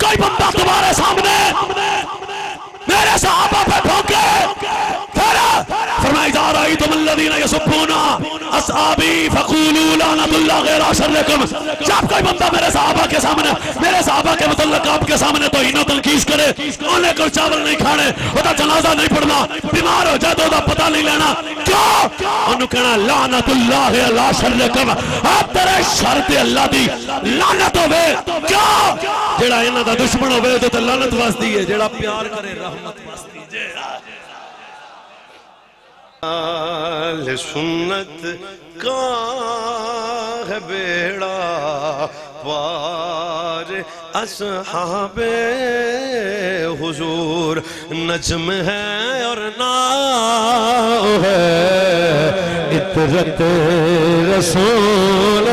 کوئی بندہ تمہارے سامنے میرے صحابہ پہ بھونکے فرمائی جا رہی تم الذین یسبون اصحابی فقولوا لعنت اللہ غیر شرکم. جب کوئی بندہ میرے صحابہ کے سامنے میرے صحابہ کے متعلق آپ کے سامنے توہین و تنقیص کرے، انہیں کوئی چاول نہیں کھانے، وہ جنازہ نہیں پڑھنا، بیمار ہو جائے تو وہ پتہ نہیں لینا، کیوں؟ انہوں کہنا لعنت اللہ غیر شرکم، آپ تیرے شر تے اللہ دی لعنت ہوئے. کیوں؟ جیڑا انہاں دا دشمن ہوئے تو لعنت واسطی ہے، جیڑا پیار کرے رحمت واسطی جے. اہل سنت کا ہے بیڑا پار، اصحاب حضور نجم ہے اور ناؤ ہے، عطرت رسول